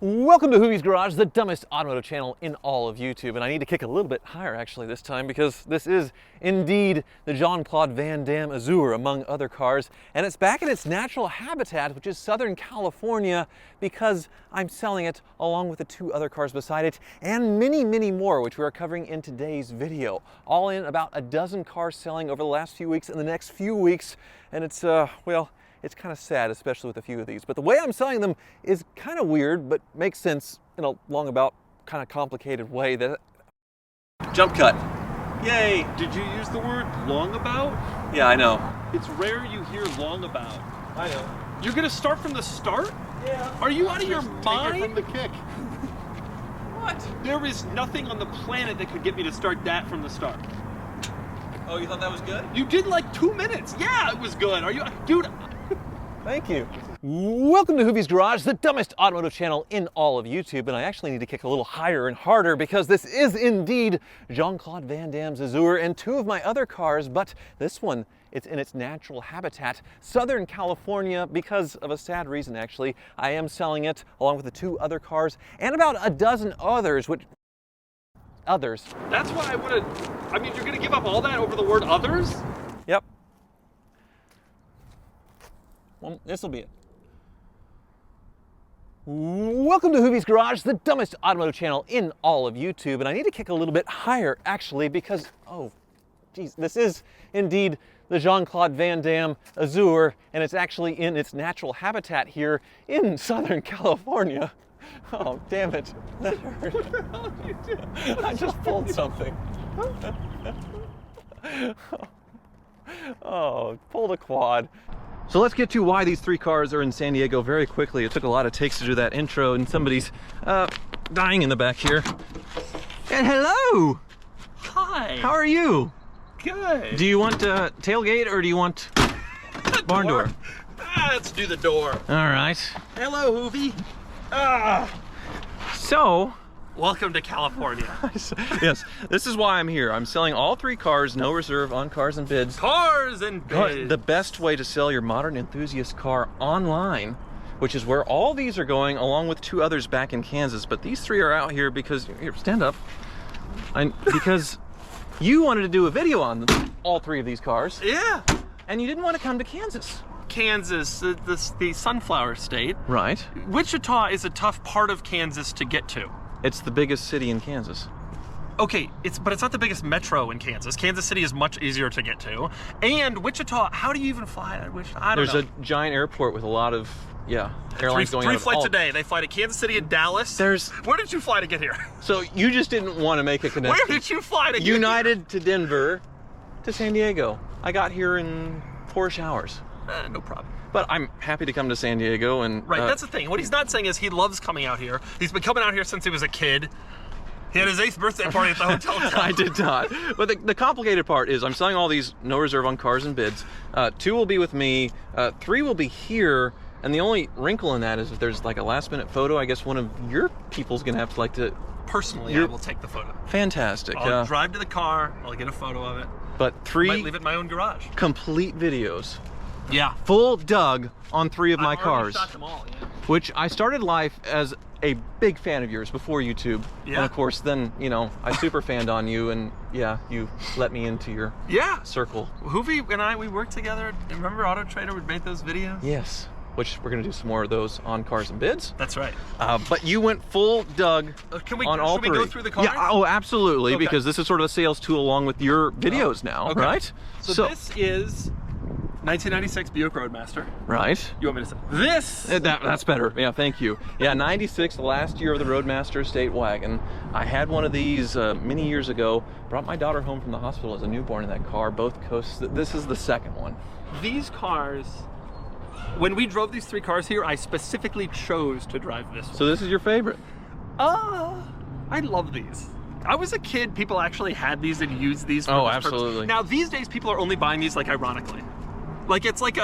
Welcome to Hoovie's Garage, the dumbest automotive channel in all of YouTube. And I need to kick a little bit higher actually this time because this is indeed the Jean-Claude Van Damme Azure among other cars. And it's back in its natural habitat, which is Southern California, because I'm selling it along with the two other cars beside it and many, many more, which we are covering in today's video. All in about a dozen cars selling over the last few weeks and the next few weeks. And it's, well, it's kind of sad, especially with a few of these. But the way I'm selling them is kind of weird, but makes sense in a long about kind of complicated way. That jump cut. Yay! Did you use the word long about? Yeah, I know. It's rare you hear long about. I know. You're gonna start from the start? Yeah. Are you out of your mind? Take it from the kick. What? There is nothing on the planet that could get me to start that from the start. Oh, you thought that was good? You did like 2 minutes. Yeah, it was good. Are you, dude? Thank you. Welcome to Hoovie's Garage, the dumbest automotive channel in all of YouTube. And I actually need to kick a little higher and harder because this is indeed Jean-Claude Van Damme's Azure and two of my other cars, but this one, it's in its natural habitat, Southern California, because of a sad reason actually. I am selling it along with the two other cars and about a dozen others, which others. That's why I would have, I mean, you're gonna give up all that over the word others? Yep. Well, this will be it. Welcome to Hoovie's Garage, the dumbest automotive channel in all of YouTube. And I need to kick a little bit higher, actually, because, oh, geez, this is indeed the Jean-Claude Van Damme Azure, and it's actually in its natural habitat here in Southern California. Oh, damn it. That hurt. What the hell did you do? I just pulled something. Oh, pulled a quad. So let's get to why these three cars are in San Diego very quickly. It took a lot of takes to do that intro, and somebody's dying in the back here. And hello! Hi. How are you? Good. Do you want tailgate or do you want barn door? Let's do the door. All right. Hello, Hoovie. So, Welcome to California. yes, this is why I'm here. I'm selling all three cars, no reserve on Cars and Bids. Cars and Bids. The best way to sell your modern enthusiast car online, which is where all these are going, along with two others back in Kansas. But these three are out here because, here, stand up. Because you wanted to do a video on all three of these cars. Yeah. And you didn't want to come to Kansas. Kansas, the sunflower state. Right. Wichita is a tough part of Kansas to get to. It's the biggest city in Kansas. Okay, but it's not the biggest metro in Kansas. Kansas City is much easier to get to. And Wichita, how do you even fly to Wichita? I don't know. There's a giant airport with a lot of, airlines going out Three of flights all. a day. They fly to Kansas City and Dallas. Where did you fly to get here? So you just didn't want to make a connection. Where did you fly to get United here? to Denver to San Diego. I got here in 4 hours. No problem. But I'm happy to come to San Diego and... Right, that's the thing. What he's not saying is he loves coming out here. He's been coming out here since he was a kid. He had his 8th birthday party at the hotel. I did not. But the complicated part is I'm selling all these no reserve on Cars and Bids. 2 will be with me. 3 will be here. And the only wrinkle in that is if there's like a last minute photo, I guess one of your people's going to have to like to... Personally, I will take the photo. Fantastic. I'll drive to the car. I'll get a photo of it. But 3... Might leave it in my own garage. Complete videos. Yeah. Full Doug on 3 of my cars. Shot them all, yeah. Which I started life as a big fan of yours before YouTube. Yeah. And of course then, I super fanned on you and you let me into your circle. Hoovie and I, we worked together. Remember Auto Trader would make those videos? Yes. Which we're gonna do some more of those on Cars and Bids. That's right. But you went full Doug on all 3. Should we go through the cars? Yeah, oh absolutely, Okay. because this is sort of a sales tool along with your videos now, okay. right? So this is 1996 Buick Roadmaster. Right. You want me to say this? That's better. Yeah, thank you. Yeah, 96, the last year of the Roadmaster Estate Wagon. I had one of these many years ago. Brought my daughter home from the hospital as a newborn in that car, both coasts. This is the second one. These cars, when we drove these 3 cars here, I specifically chose to drive this one. So this is your favorite? I love these. I was a kid, people actually had these and used these for this absolutely. purpose. Now these days people are only buying these like ironically. Like it's like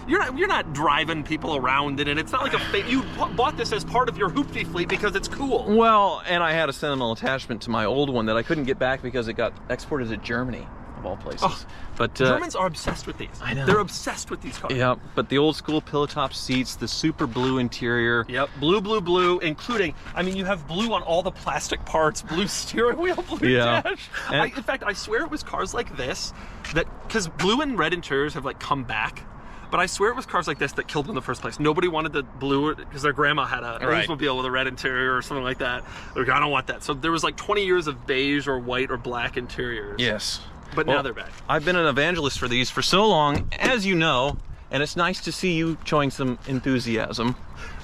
you're not driving people around in it. It's not like you bought this as part of your Hoopty fleet because it's cool. Well, and I had a sentimental attachment to my old one that I couldn't get back because it got exported to Germany. of all places. Oh, but Germans are obsessed with these. I know. They're obsessed with these cars. Yeah, but the old school pillow top seats, the super blue interior. Yep, blue, blue, blue, including, I mean, you have blue on all the plastic parts, blue steering wheel, blue dash. In fact, I swear it was cars like this that, because blue and red interiors have like come back, but I swear it was cars like this that killed them in the first place. Nobody wanted the blue because their grandma had a Oldsmobile with a red interior or something like that. They're like, I don't want that. So there was like 20 years of beige or white or black interiors. Yes. But now they're back. I've been an evangelist for these for so long, as you know, and it's nice to see you showing some enthusiasm.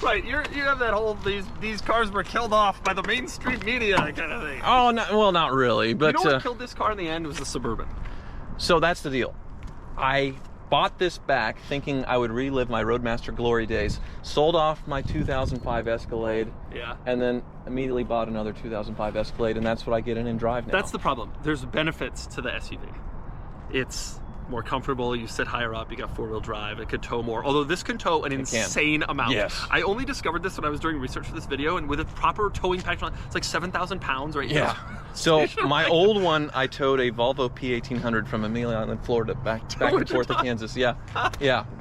Right, you have that whole, these cars were killed off by the mainstream media kind of thing. Oh, well, not really, but... You know what killed this car in the end was the Suburban. So that's the deal. I bought this back thinking I would relive my Roadmaster glory days, sold off my 2005 Escalade, and then immediately bought another 2005 Escalade, and that's what I get in and drive now. That's the problem. There's benefits to the SUV. It's more comfortable, you sit higher up, you got four-wheel drive, it could tow more. Although this can tow an insane amount. Yes. I only discovered this when I was doing research for this video, and with a proper towing package on, it's like 7,000 pounds right here. So my old one, I towed a Volvo P1800 from Amelia Island, Florida, back and forth to Kansas. Yeah,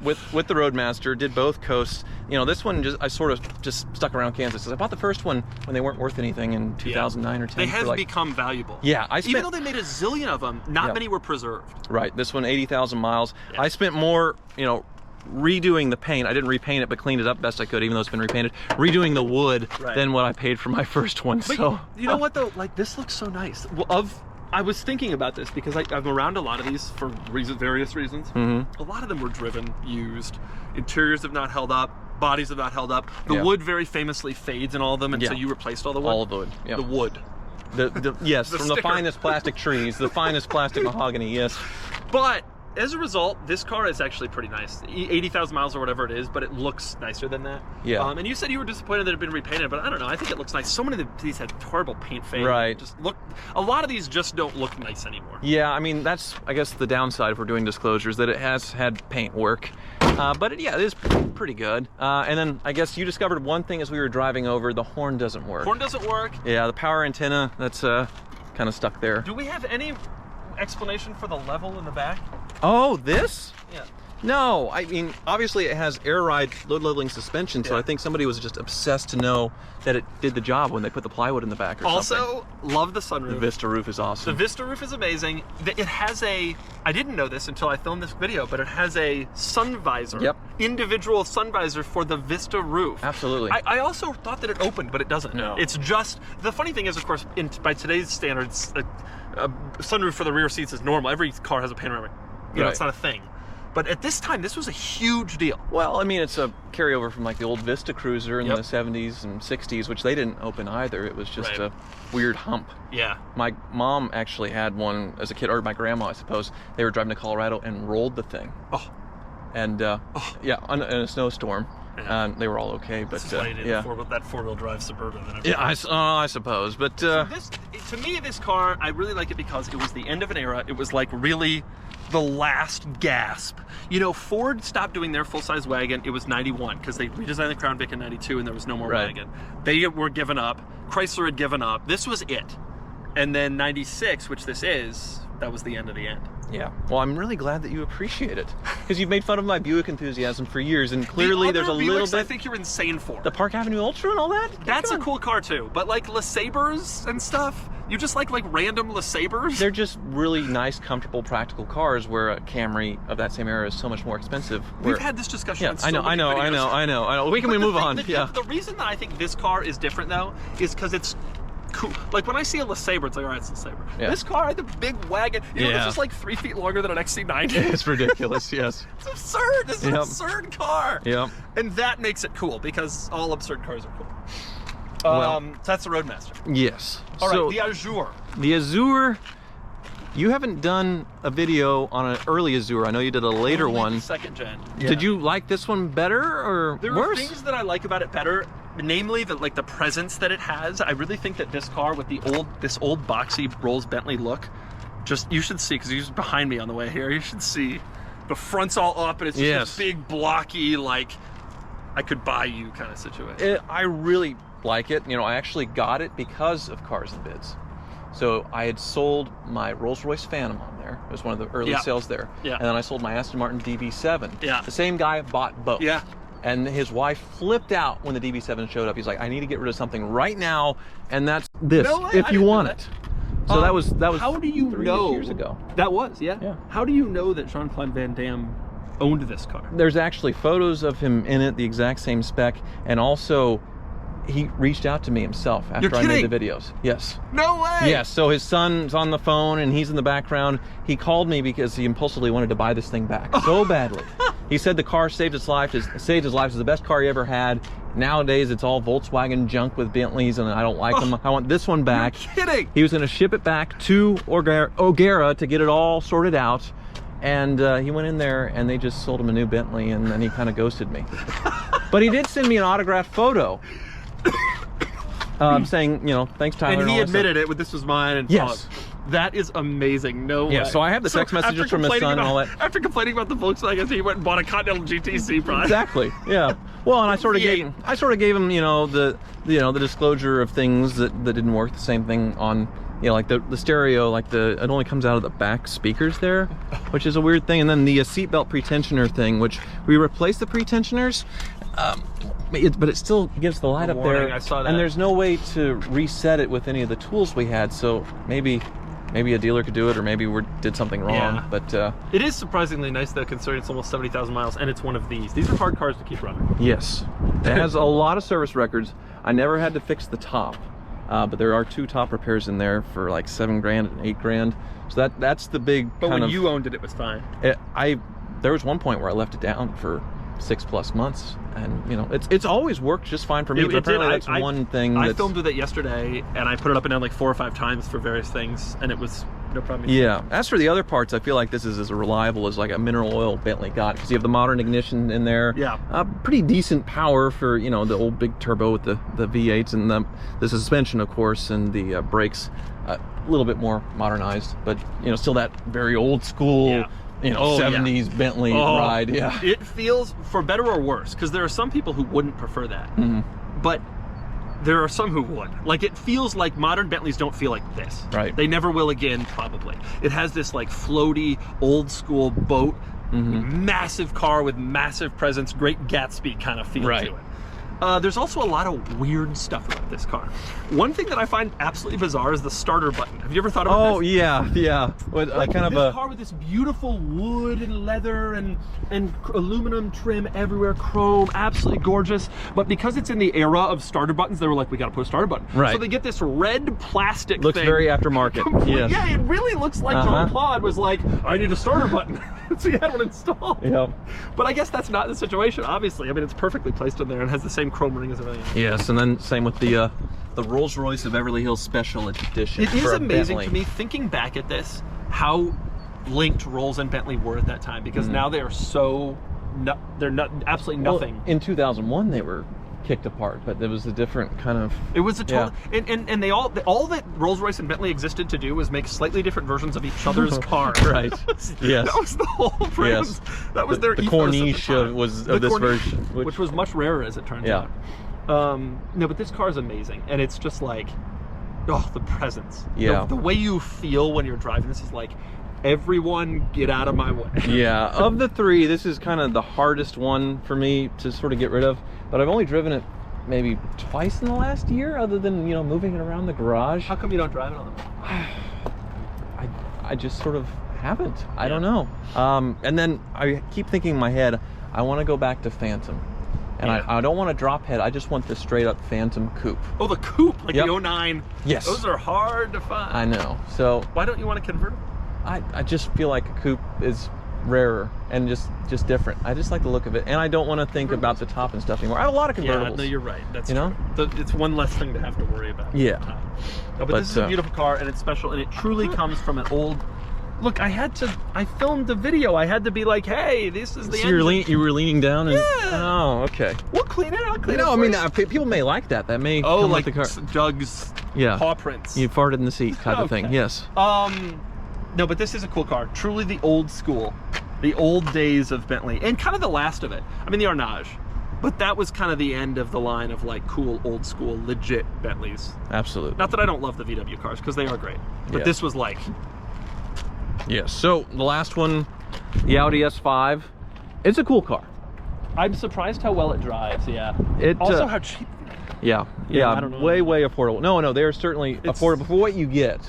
with the Roadmaster, did both coasts. You know, this one I sort of just stuck around Kansas. I bought the first one when they weren't worth anything in 2009 or 10. They have become valuable. Yeah, even though they made a zillion of them, not many were preserved. Right, this one 80,000 miles. I spent more, you know, redoing the paint. I didn't repaint it, but cleaned it up best I could, even though it's been repainted. Redoing the wood than what I paid for my first one. But so you know what though? Like, this looks so nice. I was thinking about this because I'm around a lot of these for various reasons. A lot of them were driven, used. Interiors have not held up. Bodies have not held up. The wood very famously fades in all of them, and so you replaced all the wood. All of the wood. The wood. Yes, the from sticker. the finest plastic trees, the finest plastic mahogany. Yes. But as a result, this car is actually pretty nice. 80,000 miles or whatever it is, but it looks nicer than that. Yeah. And you said you were disappointed that it had been repainted, but I don't know. I think it looks nice. So many of these had horrible paint fade. Right. A lot of these just don't look nice anymore. Yeah, I mean, that's, I guess, the downside if we're doing disclosures, that it has had paint work. But it is pretty good. And then I guess you discovered one thing as we were driving over: the horn doesn't work. Horn doesn't work. Yeah, the power antenna, that's kind of stuck there. Do we have any explanation for the level in the back? Oh, this? Yeah. No, I mean, obviously it has air ride load leveling suspension, so I think somebody was just obsessed to know that it did the job when they put the plywood in the back or something. Also, love the sunroof. The Vista roof is awesome. The Vista roof is amazing. It has I didn't know this until I filmed this video, but it has a sun visor. Yep. Individual sun visor for the Vista roof. Absolutely. I also thought that it opened, but it doesn't. No. It's just, the funny thing is, of course, by today's standards, a sunroof for the rear seats is normal. Every car has a panoramic. You know, it's not a thing. But at this time, this was a huge deal. Well, I mean, it's a carryover from like the old Vista Cruiser in the 70s and 60s, which they didn't open either. It was just a weird hump. Yeah. My mom actually had one as a kid, or my grandma, I suppose. They were driving to Colorado and rolled the thing. Oh. And yeah, in a snowstorm. They were all okay, but that four-wheel drive Suburban. Yeah, I suppose, but so to me, this car, I really like it because it was the end of an era. It was like really the last gasp. You know, Ford stopped doing their full-size wagon. It was 91 because they redesigned the Crown Vic in 92 and there was no more wagon. They were given up. Chrysler had given up. This was it. And then 96, which this is, that was the end of the end. Yeah. Well, I'm really glad that you appreciate it, because you've made fun of my Buick enthusiasm for years, and clearly there's a little bit. I think you're insane for the Park Avenue Ultra and all that. That's a cool car too, but like LeSabres and stuff, you just like random LeSabres. They're just really nice, comfortable, practical cars. Where a Camry of that same era is so much more expensive. We've had this discussion. Yeah, I know. We can move on. The reason that I think this car is different though is because it's cool. Like when I see a LeSabre, it's like, all right, it's a LeSabre. Yeah. This car had the big wagon. You know, it's just like 3 feet longer than an XC90. It's ridiculous. Yes. It's absurd. This is an absurd car. Yeah. And that makes it cool because all absurd cars are cool. Well, so that's the Roadmaster. Yes. All right, the Azure. The Azure. You haven't done a video on an early Azure. I know you did a later one. Second gen. Yeah. Did you like this one better or there worse? There are things that I like about it better. Namely, the presence that it has. I really think that this car with this old boxy Rolls Bentley look, you should see, because he's behind me on the way here. You should see the front's all up and it's just this big blocky, like I could buy you kind of situation. I really like it. You know, I actually got it because of Cars and Bids. So I had sold my Rolls-Royce Phantom on there. there. It was one of the early Yeah. sales there. Yeah. And then I sold my Aston Martin DB7. Yeah. The same guy bought both. Yeah. And his wife flipped out when the DB7 showed up. He's like, I need to get rid of something right now, and that's this, No way, if I you didn't want know it. So that was How do you 3 know? years ago. That was, yeah. Yeah. How do you know that Jean-Claude Van Damme owned this car? There's actually photos of him in it, the exact same spec, and also he reached out to me himself after I made the videos. Yes. No way. Yes. So his son's on the phone and he's in the background. He called me because he impulsively wanted to buy this thing back so badly. He said the car saved his life. Saved his life. It's the best car he ever had. Nowadays it's all Volkswagen junk with Bentleys, and I don't like them. I want this one back. You're kidding. He was going to ship it back to O'Gara to get it all sorted out. And he went in there and they just sold him a new Bentley, and then he kind of ghosted me. But he did send me an autographed photo saying, you know, thanks, Tyler. And he all that admitted it, this was mine. And Yes. that is amazing. No way. Yeah, so I have the text messages after from his son and all that. After complaining about the Volkswagen, he went and bought a Continental GTC prize. Exactly. Yeah. Well, and I sort of gave him, you know, the disclosure of things that didn't work. The same thing on, you know, like the stereo, like it only comes out of the back speakers there, which is a weird thing. And then the seatbelt pretensioner thing, which we replaced the pretensioners, but it still gives the light up there. I saw that. And there's no way to reset it with any of the tools we had. So maybe a dealer could do it, or maybe we did something wrong. Yeah. But it is surprisingly nice though, considering it's almost 70,000 miles, and it's one of these. These are hard cars to keep running. yes, it has a lot of service records. I never had to fix the top. But there are 2 top repairs in there for like $7 grand and $8 grand. So that's the big. But when you owned it, it was fine. There was one point where I left it down for 6+ months, and you know it's always worked just fine for me. But apparently that's one thing. I filmed with it yesterday, and I put it up and down like 4 or 5 times for various things, and it was no problem. Yeah. As for the other parts, I feel like this is as reliable as like a mineral oil Bentley got, because you have the modern ignition in there. Yeah. Pretty decent power for, you know, the old big turbo with the V8s, and the suspension, of course, and the brakes a little bit more modernized, but you know, still that very old school. Yeah. You know, 70s Bentley ride. Yeah. It feels, for better or worse, because there are some people who wouldn't prefer that, but there are some who would. Like, it feels like modern Bentleys don't feel like this. Right. They never will again, probably. It has this like floaty, old school boat, massive car with massive presence, great Gatsby kind of feel to it. There's also a lot of weird stuff about this car. One thing that I find absolutely bizarre is the starter button. Have you ever thought about this? Oh, yeah. With, like kind of this car with this beautiful wood and leather and aluminum trim everywhere, chrome, absolutely gorgeous. But because it's in the era of starter buttons, they were like, we gotta put a starter button. Right. So they get this red plastic looks thing. very aftermarket. Yes. Yeah, it really looks like Jean-Claude was like, I need a starter button. So he had one installed. Yep. But I guess that's not the situation, obviously. I mean, it's perfectly placed in there and has the same chrome ring as everything else. Yes, and then same with the Rolls-Royce of Beverly Hills Special Edition. It is for a amazing Bentley. to me, thinking back at this, how linked Rolls and Bentley were at that time, because now they are so, they're not absolutely nothing. Well, in 2001 they were kicked apart, but there was a different kind of. It was a total, and they all that Rolls-Royce and Bentley existed to do was make slightly different versions of each other's cars. Right. Yes. That was the whole brand. Yes. That was their the ethos Corniche at the time. of this version, which was much rarer as it turns out. No, but this car is amazing, and it's just like, oh, the presence. Yeah. The way you feel when you're driving this is like, everyone get out of my way. Yeah. Of the 3, this is kind of the hardest one for me to sort of get rid of. But I've only driven it maybe twice in the last year, other than, you know, moving it around the garage. How come you don't drive it on the road? I just sort of haven't. I don't know. And then I keep thinking in my head, I want to go back to Phantom. And I don't want a drop head. I just want the straight up Phantom coupe. Oh, the coupe, like the 09. Yes. Those are hard to find. I know. So why don't you want to convert them? I just feel like a coupe is rarer and just different. I just like the look of it, and I don't want to think about the top and stuff anymore. I have a lot of convertibles. Yeah, no, you're right. That's true. It's one less thing to have to worry about. Yeah. No, but this is a beautiful car, and it's special, and it truly comes from an old. Look, I filmed the video. I had to be like, hey, this is the engine. You were leaning down and. Yeah. Oh, okay. We'll clean it. I'll clean it. No, I mean, people may like that. That may come like with the car. Doug's paw prints. You farted in the seat type of thing. Yes. No, but this is a cool car. Truly the old school, the old days of Bentley, and kind of the last of it. I mean, the Arnage, but that was kind of the end of the line of like cool, old school, legit Bentleys. Absolutely. Not that I don't love the VW cars, because they are great, but this was like Yes. So the last one, the Audi S5, it's a cool car. I'm surprised how well it drives. Yeah. It also how cheap. Yeah. I don't know. Way affordable. No, they're certainly affordable for what you get.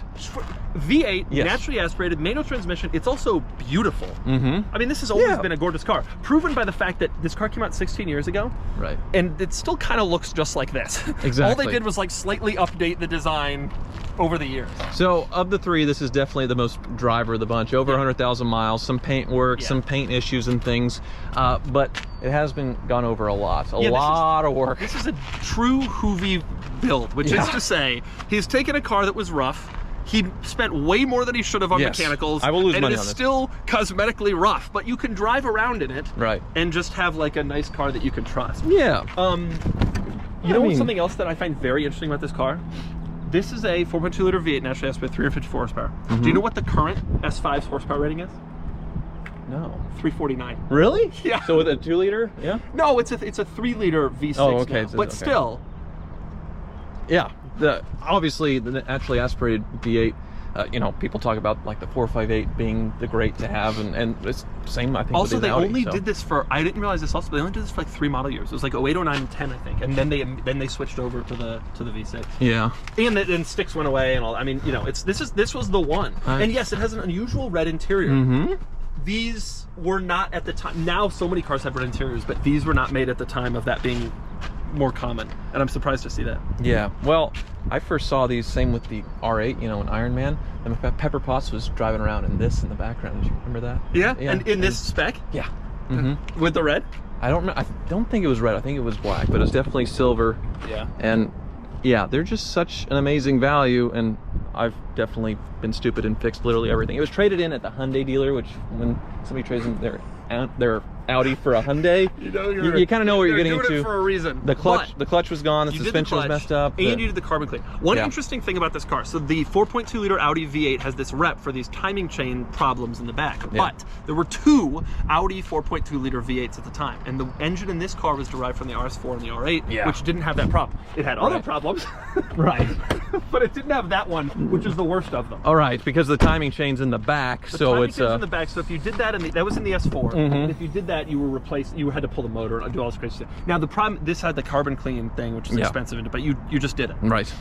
V8, naturally aspirated, manual transmission. It's also beautiful. I mean, this has always been a gorgeous car, proven by the fact that this car came out 16 years ago. Right. And it still kind of looks just like this. Exactly. All they did was like slightly update the design over the years. So of the three, this is definitely the most driver of the bunch. Over 100,000 miles, some paint work, some paint issues and things, but it has been gone over a lot. A lot of work. This is a true Hoovie build, which is to say, he's taken a car that was rough. He spent way more than he should have on mechanicals. I will lose money on this. And it's still cosmetically rough, but you can drive around in it. Right. And just have like a nice car that you can trust. Yeah. You know something else that I find very interesting about this car? This is a 4.2 liter V8 naturally aspirated, 354 horsepower. Do you know what the current S5's horsepower rating is? No. 349. Really? Yeah. So with a 2 liter? Yeah. No, it's a 3 liter V6. Oh, okay. Now, but still. Yeah. Obviously the naturally aspirated V8. You know, people talk about like the 458 being the great to have, and it's the same, I think. Also, they Audi, only did this for, I didn't realize this also, but they only did this for like 3 model years. It was like 08, 09, and 10, I think. And then they switched over to the V6. Yeah. And then sticks went away and all. I mean, you know, this was the one. And yes, it has an unusual red interior. These were not at the time. Now so many cars have red interiors, but these were not made at the time of that being more common, and I'm surprised to see that. Yeah, well, I first saw these, same with the R8, you know, in Iron Man, and Pepper Potts was driving around in this in the background. Did you remember that? Yeah, and in this spec? Yeah. With the red? I don't think it was red. I think it was black, but it's definitely silver. Yeah. And yeah, they're just such an amazing value, and I've definitely been stupid and fixed literally everything. It was traded in at the Hyundai dealer, which when somebody trades in their Audi for a Hyundai, you kind of know what you're getting into. It for a reason. The clutch was gone, the suspension was messed up, and you did the carbon clean. One interesting thing about this car, so the 4.2 liter Audi V8 has this rep for these timing chain problems in the back, but there were 2 Audi 4.2 liter V8s at the time, and the engine in this car was derived from the RS4 and the R8, which didn't have that problem. It had other problems, but it didn't have that one, which is the worst of them. All right, because the timing chain's in the back, so it's in the back. So if you did that, that was in the S4, and if you did that, you were replaced. You had to pull the motor and do all this crazy stuff. Now the problem, this had the carbon clean thing, which is expensive, but you just did it. Right.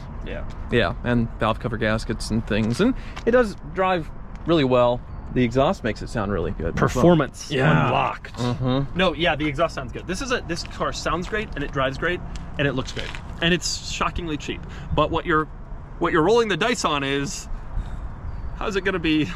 Yeah, and valve cover gaskets and things, and it does drive really well. The exhaust makes it sound really good. Performance unlocked. No, the exhaust sounds good. This car sounds great, and it drives great, and it looks great, and it's shockingly cheap. But what you're rolling the dice on is, how's it going to be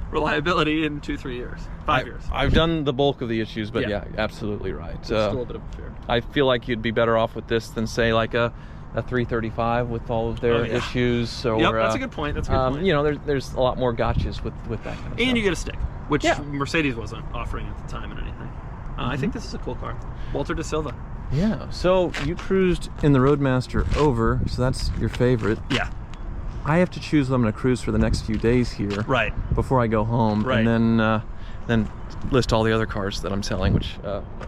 reliability in 2-3 years, 5 years? I've done the bulk of the issues, but yeah, absolutely right. It's still a bit of a fear. I feel like you'd be better off with this than say like a 335 with all of their issues. Or, that's a good point. That's a good point. You know, there's a lot more gotchas with that kind of stuff. And you get a stick, which Mercedes wasn't offering at the time or anything. I think this is a cool car. Walter de Silva. Yeah. So you cruised in the Roadmaster over, so that's your favorite. Yeah. I have to choose what I'm going to cruise for the next few days here. Right. Before I go home. Right. And then list all the other cars that I'm selling, which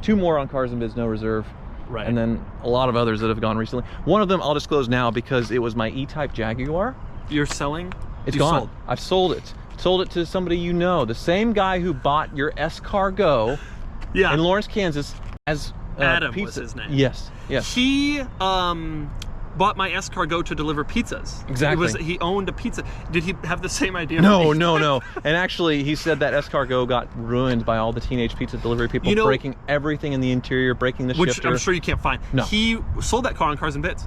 2 more on Cars and Biz No Reserve. Right. And then a lot of others that have gone recently. One of them I'll disclose now because it was my E-Type Jaguar. You're selling? It's gone. Sold. I've sold it. Sold it to somebody you know. The same guy who bought your S-Cargo in Lawrence, Kansas as Adam pizza. Was his name. Yes. He bought my S-Cargo to deliver pizzas. Exactly. He owned a pizza. Did he have the same idea? No. And actually, he said that S-Cargo got ruined by all the teenage pizza delivery people breaking everything in the interior, breaking the shifter. Which I'm sure you can't find. No. He sold that car on Cars and Bits.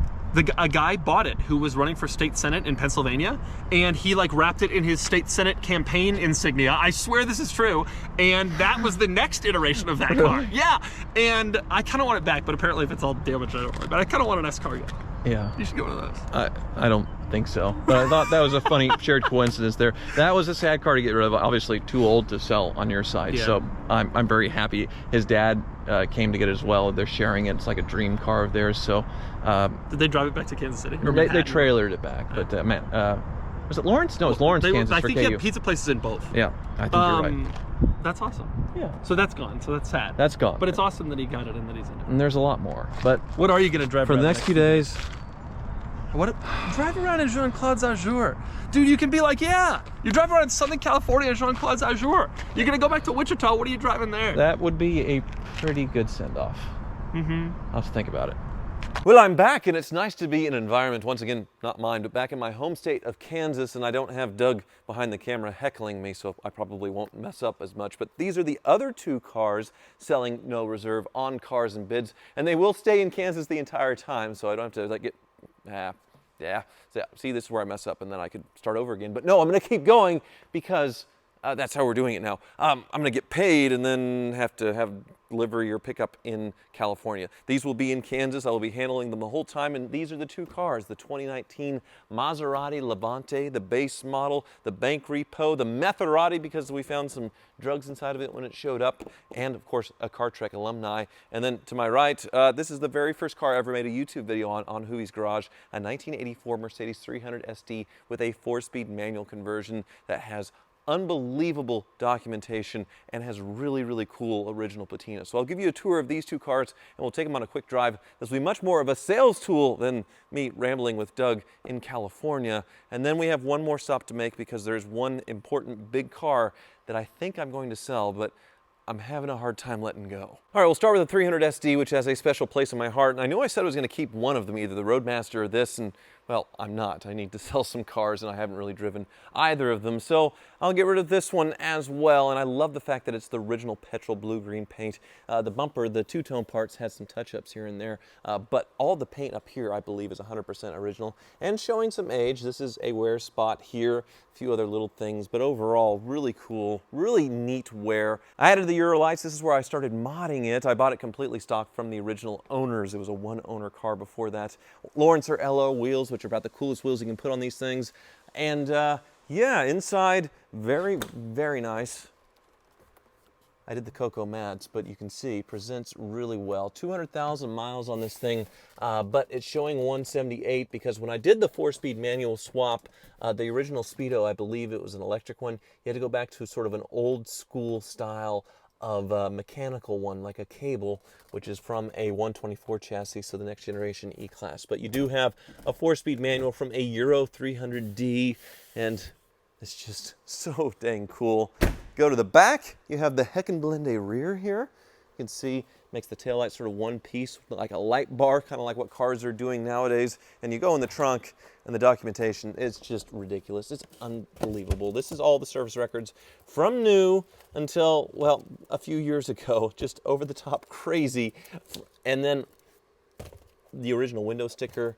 A guy bought it who was running for state senate in Pennsylvania, and he like wrapped it in his state senate campaign insignia. I swear this is true. And that was the next iteration of that car. Yeah. And I kind of want it back, but apparently if it's all damaged, I don't worry. But I kind of want an S-Cargo. Yeah. You should get one of those. I don't think so. But I thought that was a funny shared coincidence there. That was a sad car to get rid of. Obviously too old to sell on your side. Yeah. So I'm very happy. His dad came to get it as well. They're sharing it. It's like a dream car of theirs. So did they drive it back to Kansas City? Or they trailered it back. But man, was it Lawrence? No, it's Lawrence, Kansas. I think he had pizza places in both. Yeah, I think you're right. That's awesome. Yeah. So that's gone. So that's sad. That's gone. But it's awesome that he got it and that he's in it. And there's a lot more. But what are you going to drive for the next few days? What? Drive around in Jean-Claude's Azure. Dude, you can be like, yeah, you're driving around in Southern California in Jean-Claude's Azure. You're gonna go back to Wichita, what are you driving there? That would be a pretty good send-off. I'll have to think about it. Well, I'm back, and it's nice to be in an environment, once again, not mine, but back in my home state of Kansas, and I don't have Doug behind the camera heckling me, so I probably won't mess up as much. But these are the other two cars selling no reserve on Cars and Bids, and they will stay in Kansas the entire time, so I don't have to like get, yeah. See, this is where I mess up, and then I could start over again. But no, I'm going to keep going because that's how we're doing it now. I'm going to get paid and then have to have delivery or pickup in California. These will be in Kansas. I will be handling them the whole time, and these are the two cars, the 2019 Maserati Levante, the base model, the bank repo, the Maserati because we found some drugs inside of it when it showed up, and of course a Car Trek alumni. And then to my right, this is the very first car I ever made a YouTube video on Hoovie's Garage, a 1984 Mercedes 300 SD with a 4-speed manual conversion that has unbelievable documentation and has really, really cool original patina. So I'll give you a tour of these two cars and we'll take them on a quick drive. This will be much more of a sales tool than me rambling with Doug in California. And then we have one more stop to make because there's one important big car that I think I'm going to sell, but I'm having a hard time letting go. All right, we'll start with the 300 SD, which has a special place in my heart. And I know I said I was going to keep one of them, either the Roadmaster or this, and well, I'm not. I need to sell some cars, and I haven't really driven either of them. So I'll get rid of this one as well. And I love the fact that it's the original petrol blue-green paint. The bumper, the two-tone parts, has some touch-ups here and there. But all the paint up here, I believe, is 100% original. And showing some age. This is a wear spot here. A few other little things. But overall, really cool. Really neat wear. I added the Euro lights. This is where I started modding it. I bought it completely stock from the original owners. It was a one-owner car before that. Lawrence LO wheels, which are about the coolest wheels you can put on these things. And yeah, inside, very, very nice. I did the Cocoa Mats, but you can see, presents really well. 200,000 miles on this thing, but it's showing 178 because when I did the 4-speed manual swap, the original Speedo, I believe it was an electric one, you had to go back to sort of an old school style of a mechanical one, like a cable, which is from a 124 chassis, so the next generation E-Class. But you do have a 4-speed manual from a Euro 300D, and it's just so dang cool. Go to the back, you have the Heckenblende rear here. You can see, makes the taillight sort of one piece, like a light bar, kind of like what cars are doing nowadays. And you go in the trunk, and the documentation is just ridiculous. It's unbelievable. This is all the service records from new until, well, a few years ago, just over the top crazy. And then the original window sticker,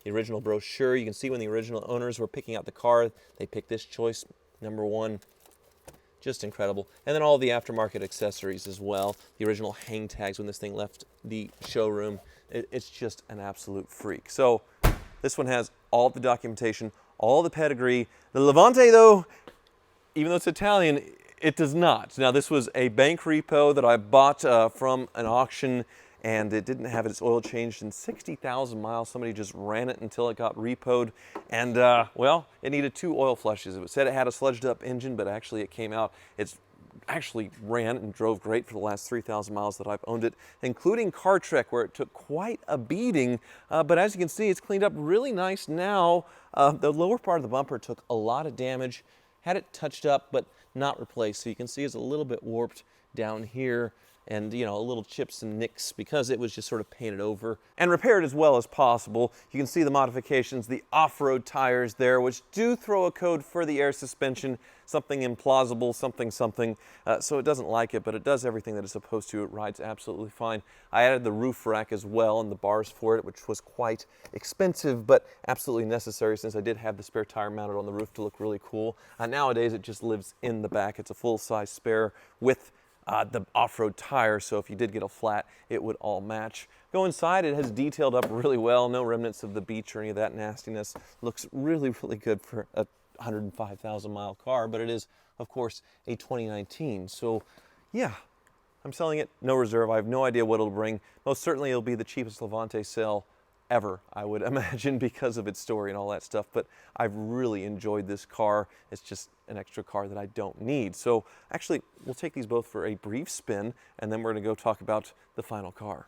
the original brochure. You can see when the original owners were picking out the car, they picked this choice, number one. Just incredible. And then all the aftermarket accessories as well. The original hang tags when this thing left the showroom. It's just an absolute freak. So this one has all the documentation, all the pedigree. The Levante, though, even though it's Italian, it does not. Now, this was a bank repo that I bought from an auction, and it didn't have its oil changed in 60,000 miles. Somebody just ran it until it got repoed. And, well, it needed 2 oil flushes. It said it had a sludged up engine, but actually it came out. It's actually ran and drove great for the last 3,000 miles that I've owned it, including Car Trek, where it took quite a beating. But as you can see, it's cleaned up really nice now. The lower part of the bumper took a lot of damage. Had it touched up, but not replaced. So you can see it's a little bit warped down here. And, you know, little chips and nicks because it was just sort of painted over and repaired as well as possible. You can see the modifications, the off-road tires there, which do throw a code for the air suspension, something implausible, something. So it doesn't like it, but it does everything that it's supposed to. It rides absolutely fine. I added the roof rack as well and the bars for it, which was quite expensive, but absolutely necessary since I did have the spare tire mounted on the roof to look really cool. Nowadays, it just lives in the back. It's a full-size spare with the off-road tire, so if you did get a flat, it would all match. Go inside, it has detailed up really well, no remnants of the beach or any of that nastiness. Looks really, really good for a 105,000 mile car, but it is, of course, a 2019. So, yeah, I'm selling it, no reserve. I have no idea what it'll bring. Most certainly it'll be the cheapest Levante sale ever, I would imagine, because of its story and all that stuff. But I've really enjoyed this car. It's just an extra car that I don't need. So actually, we'll take these both for a brief spin, and then we're going to go talk about the final car.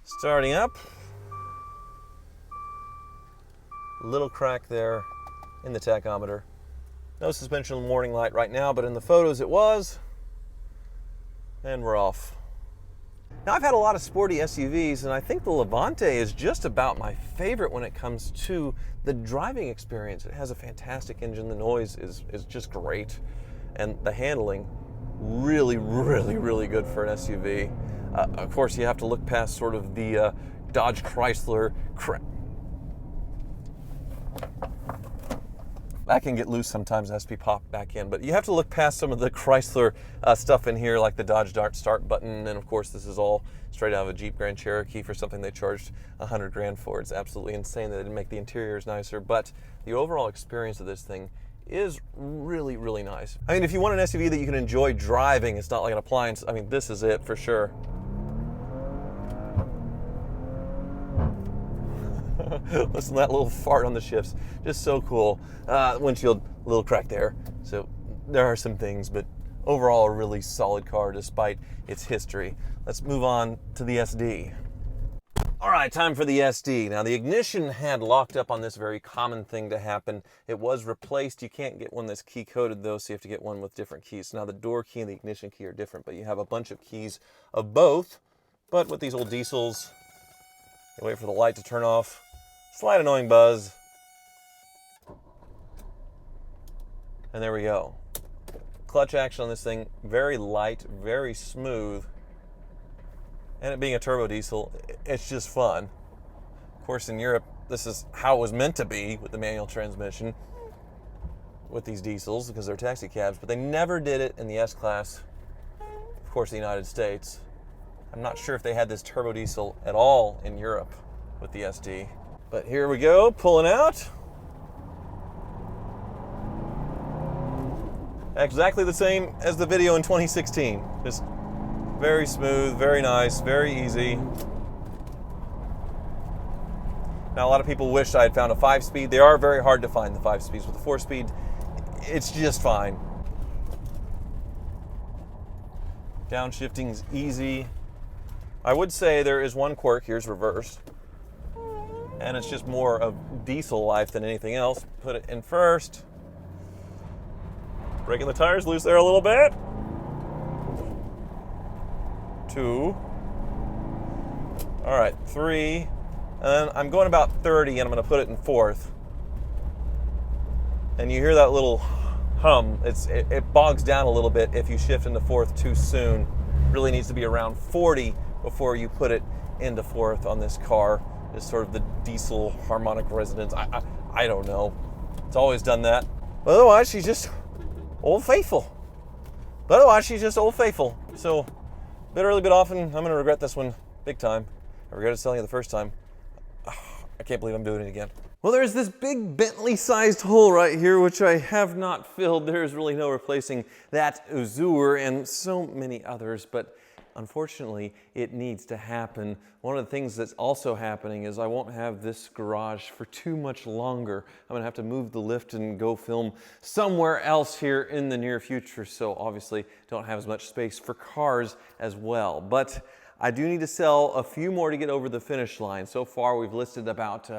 Starting up. Little crack there in the tachometer. No suspension warning light right now, but in the photos it was. And we're off. Now, I've had a lot of sporty SUVs, and I think the Levante is just about my favorite when it comes to the driving experience. It has a fantastic engine. The noise is just great. And the handling, really, really, really good for an SUV. Of course, you have to look past sort of the Dodge Chrysler that can get loose sometimes, it has to be popped back in. But you have to look past some of the Chrysler stuff in here, like the Dodge Dart start button. And of course, this is all straight out of a Jeep Grand Cherokee for something they charged $100 grand for. It's absolutely insane that they didn't make the interiors nicer. But the overall experience of this thing is really, really nice. I mean, if you want an SUV that you can enjoy driving, it's not like an appliance. I mean, this is it for sure. Listen to that little fart on the shifts. Just so cool. Windshield, little crack there. So there are some things, but overall a really solid car despite its history. Let's move on to the SD. All right, time for the SD. Now, the ignition had locked up on this very common thing to happen. It was replaced. You can't get one that's key coded though, so you have to get one with different keys. Now, the door key and the ignition key are different, but you have a bunch of keys of both. But with these old diesels, you wait for the light to turn off. Slight annoying buzz. And there we go. Clutch action on this thing, very light, very smooth. And it being a turbo diesel, it's just fun. Of course, in Europe, this is how it was meant to be with the manual transmission with these diesels because they're taxi cabs, but they never did it in the S-Class, of course, the United States. I'm not sure if they had this turbo diesel at all in Europe with the SD. But here we go, pulling out. Exactly the same as the video in 2016. Just very smooth, very nice, very easy. Now, a lot of people wish I had found a 5-speed. They are very hard to find, the 5-speeds. With the 4-speed, it's just fine. Downshifting is easy. I would say there is one quirk. Here's reverse. And it's just more of diesel life than anything else. Put it in first. Breaking the tires loose there a little bit. 2. All right, 3. And then I'm going about 30 and I'm gonna put it in fourth. And you hear that little hum. It bogs down a little bit if you shift into fourth too soon. Really needs to be around 40 before you put it into fourth on this car. Is sort of the diesel harmonic resonance. I don't know. It's always done that. But otherwise, she's just old faithful. But otherwise, she's just old faithful. So, bit early, bit often. I'm going to regret this one big time. I regretted selling it the first time. I can't believe I'm doing it again. Well, there's this big Bentley-sized hole right here, which I have not filled. There is really no replacing that Azure and so many others, but unfortunately, it needs to happen. One of the things that's also happening is I won't have this garage for too much longer. I'm gonna have to move the lift and go film somewhere else here in the near future, so obviously don't have as much space for cars as well. But I do need to sell a few more to get over the finish line. So far, we've listed about,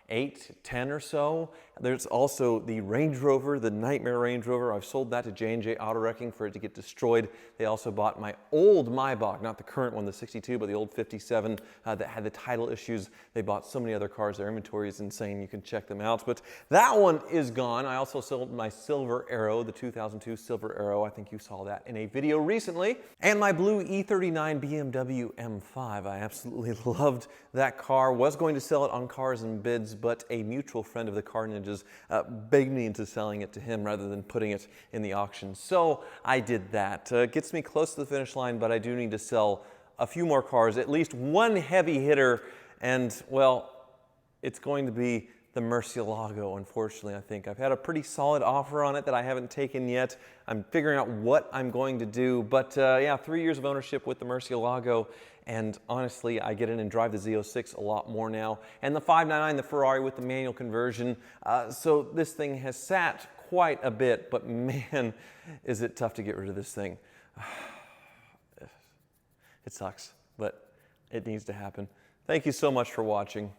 8, 10 or so. There's also the Range Rover, the Nightmare Range Rover. I've sold that to J&J Auto Wrecking for it to get destroyed. They also bought my old Maybach, not the current one, the 62, but the old 57 that had the title issues. They bought so many other cars. Their inventory is insane. You can check them out. But that one is gone. I also sold my Silver Arrow, the 2002 Silver Arrow. I think you saw that in a video recently. And my blue E39 BMW M5. I absolutely loved that car. Was going to sell it on Cars and Bids, but a mutual friend of the Car Ninjas begged me into selling it to him rather than putting it in the auction. So I did that. Gets me close to the finish line, but I do need to sell a few more cars, at least one heavy hitter, and well, it's going to be the Murcielago, unfortunately, I think. I've had a pretty solid offer on it that I haven't taken yet. I'm figuring out what I'm going to do, but yeah, 3 years of ownership with the Murcielago, and honestly, I get in and drive the Z06 a lot more now, and the 599, the Ferrari with the manual conversion, so this thing has sat quite a bit, but man, is it tough to get rid of this thing. It sucks, but it needs to happen. Thank you so much for watching.